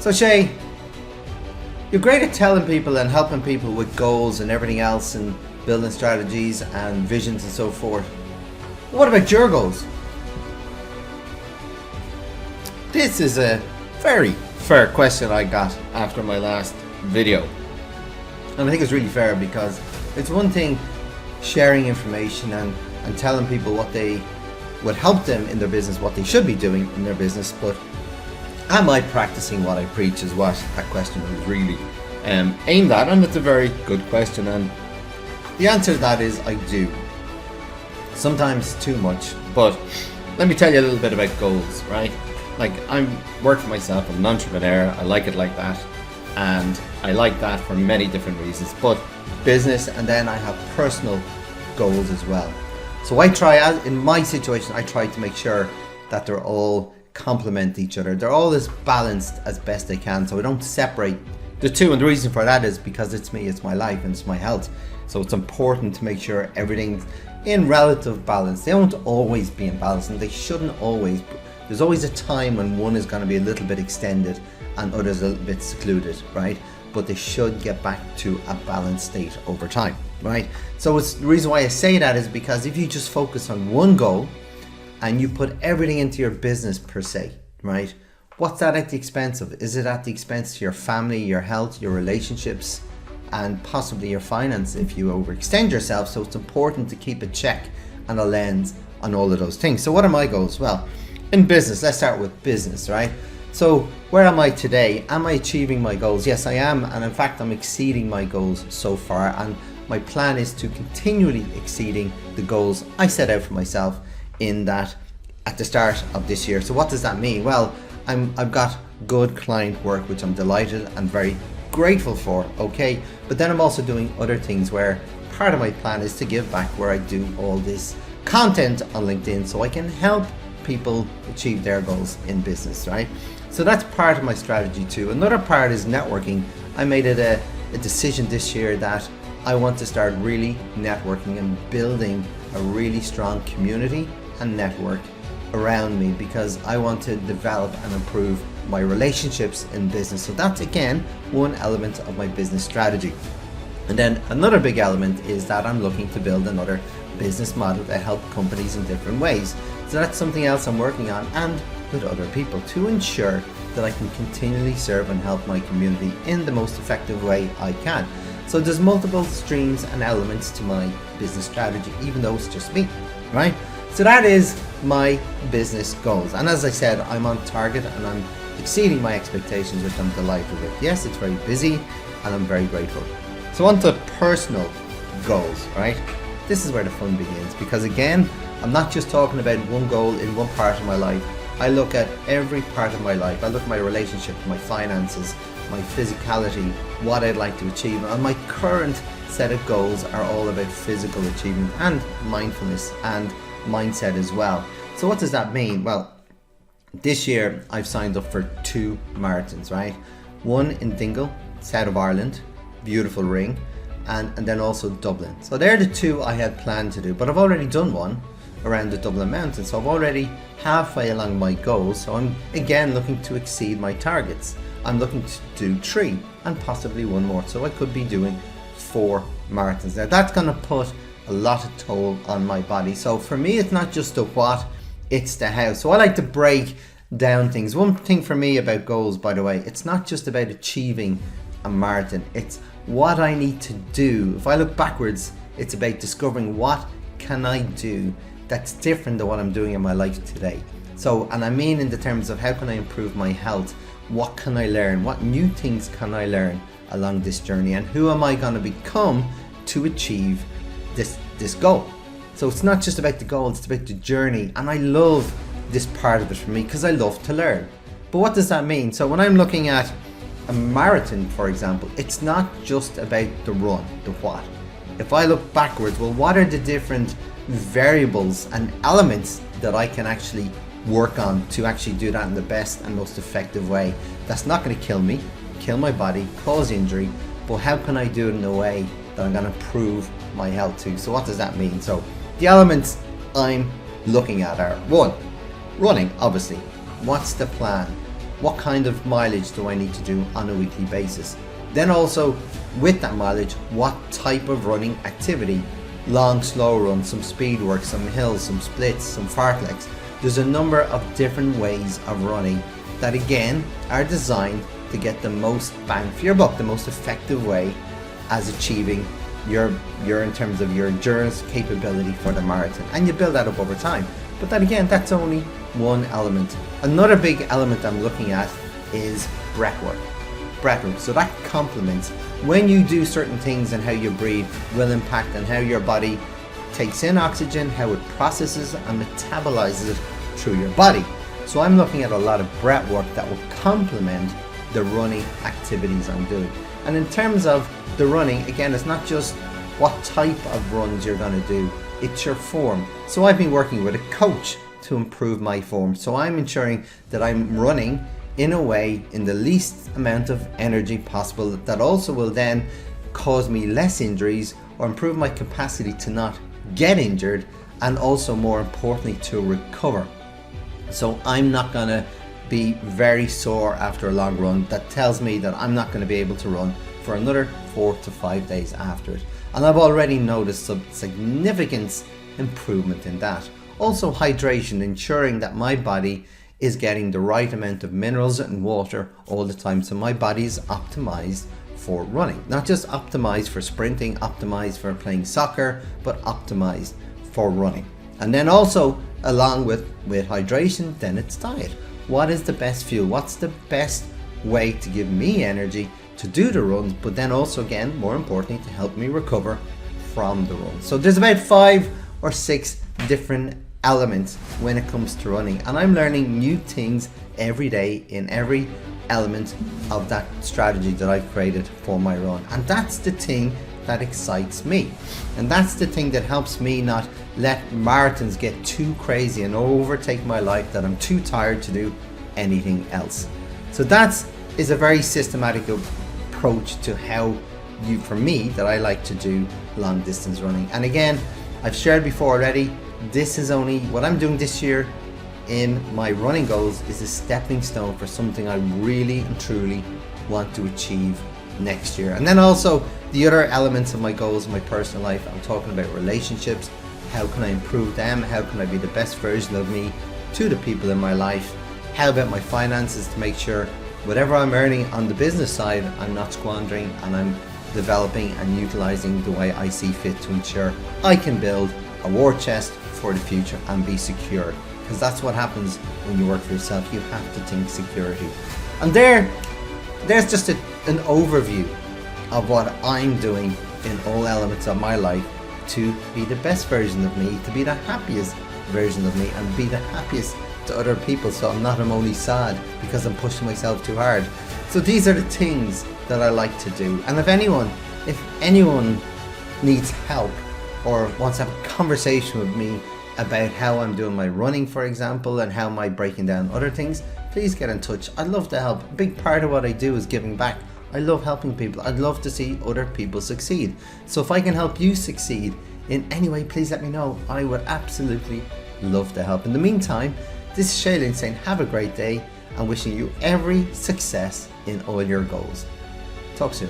So Shay, you're great at telling people and helping people with goals and everything else and building strategies and visions and so forth. What about your goals? This is a very fair question I got after my last video. And I think it's really fair because it's one thing sharing information and telling people what they would help them in their business, what they should be doing in their business, but am I practicing what I preach is what that question was really aimed at, and it's a very good question, and the answer to that is I do. Sometimes too much, but let me tell you a little bit about goals, right? Like, I'm work for myself, I'm an entrepreneur, I like it like that, and I like that for many different reasons, but business, and then I have personal goals as well. So I try, as in my situation, I try to make sure that they're all complement each other. They're all as balanced as best they can, so I don't separate the two, and the reason for that is because it's me, it's my life, and it's my health. So it's important to make sure everything's in relative balance. They don't always be in balance, and they shouldn't always. There's always a time when one is going to be a little bit extended and others a little bit secluded, right? But they should get back to a balanced state over time, right? So it's the reason why I say that is because if you just focus on one goal and you put everything into your business per se, right? What's that at the expense of? Is it at the expense to your family, your health, your relationships, and possibly your finance if you overextend yourself? So it's important to keep a check and a lens on all of those things. So what are my goals? Well, in business, let's start with business, right? So where am I today? Am I achieving my goals? Yes, I am. And in fact, I'm exceeding my goals so far. And my plan is to continually exceeding the goals I set out for myself in that at the start of this year. So what does that mean? Well, I've got good client work, which I'm delighted and very grateful for, okay? But then I'm also doing other things where part of my plan is to give back, where I do all this content on LinkedIn so I can help people achieve their goals in business, right? So that's part of my strategy too. Another part is networking. I made it a decision this year that I want to start really networking and building a really strong community and network around me because I want to develop and improve my relationships in business. So that's again one element of my business strategy. And then another big element is that I'm looking to build another business model to help companies in different ways. So that's something else I'm working on, and with other people, to ensure that I can continually serve and help my community in the most effective way I can. So there's multiple streams and elements to my business strategy, even though it's just me, right? So that is my business goals. And as I said, I'm on target and I'm exceeding my expectations, which I'm delighted with. Yes, it's very busy and I'm very grateful. So on to personal goals, right? This is where the fun begins, because again, I'm not just talking about one goal in one part of my life. I look at every part of my life. I look at my relationship, my finances, my physicality, what I'd like to achieve. And my current set of goals are all about physical achievement and mindfulness and mindset as well. So what does that mean? Well, this year I've signed up for 2 marathons, right? One in Dingle, south of Ireland, beautiful ring, and then also Dublin. So they're the 2 I had planned to do, but I've already done one around the Dublin mountain, so I'm already halfway along my goals. So I'm again looking to exceed my targets. I'm looking to do 3 and possibly 1 more, so I could be doing 4 marathons. Now that's going to put a lot of toll on my body. So for me, it's not just the what, it's the how. So I like to break down things. One thing for me about goals, by the way, it's not just about achieving a marathon, it's what I need to do. If I look backwards, it's about discovering what can I do that's different than what I'm doing in my life today. So, and I mean in the terms of how can I improve my health, what can I learn, what new things can I learn along this journey, and who am I going to become to achieve this goal. So it's not just about the goal, it's about the journey, and I love this part of it for me because I love to learn. But what does that mean? So when I'm looking at a marathon, for example, it's not just about the run, the what. If I look backwards, well, what are the different variables and elements that I can actually work on to actually do that in the best and most effective way? That's not going to kill me, kill my body, cause injury, but how can I do it in a way that I'm going to improve my health too? So what does that mean? So the elements I'm looking at are 1, running, obviously. What's the plan? what kind of mileage do I need to do on a weekly basis. Then also with that mileage, what type of running activity, long, slow run, some speed work, some hills, some splits, some fartleks. There's a number of different ways of running that again are designed to get the most bang for your buck, the most effective way as achieving your in terms of your endurance capability for the marathon, and you build that up over time. But then again, that's only one element. Another big element I'm looking at is breath work. So that complements when you do certain things, and how you breathe will impact on how your body takes in oxygen, how it processes and metabolizes it through your body. So I'm looking at a lot of breath work that will complement the running activities I'm doing. And in terms of the running, again, it's not just what type of runs you're going to do, it's your form. So I've been working with a coach to improve my form. So I'm ensuring that I'm running in a way in the least amount of energy possible, that also will then cause me less injuries or improve my capacity to not get injured, and also more importantly to recover. So I'm not going to be very sore after a long run that tells me that I'm not going to be able to run for another 4 to 5 days after it. And I've already noticed some significant improvement in that. Also hydration, ensuring that my body is getting the right amount of minerals and water all the time. So my body is optimized for running, not just optimized for sprinting, optimized for playing soccer, but optimized for running. And then also along with hydration, then it's diet. What is the best fuel? What's the best way to give me energy to do the runs, but then also again, more importantly, to help me recover from the run. So there's about 5 or 6 different elements when it comes to running, and I'm learning new things every day in every element of that strategy that I've created for my run. And that's the thing that excites me, and that's the thing that helps me not let marathons get too crazy and overtake my life, that I'm too tired to do anything else. So that is a very systematic approach to how for me that I like to do long distance running. And again, I've shared before already, this is only what I'm doing this year in my running goals is a stepping stone for something I really and truly want to achieve next year. And then also the other elements of my goals in my personal life, I'm talking about relationships. How can I improve them? How can I be the best version of me to the people in my life? How about my finances, to make sure whatever I'm earning on the business side, I'm not squandering, and I'm developing and utilizing the way I see fit to ensure I can build a war chest for the future and be secure. Because that's what happens when you work for yourself. You have to think security. And there's just an overview of what I'm doing in all elements of my life to be the best version of me, to be the happiest version of me, and be the happiest to other people, so I'm not only sad because I'm pushing myself too hard. So these are the things that I like to do. And if anyone needs help or wants to have a conversation with me about how I'm doing my running, for example, and how am I breaking down other things, please get in touch. I'd love to help. A big part of what I do is giving back. I love helping people. I'd love to see other people succeed. So if I can help you succeed in any way, please let me know. I would absolutely love to help. In the meantime, this is Shay saying have a great day and wishing you every success in all your goals. Talk soon.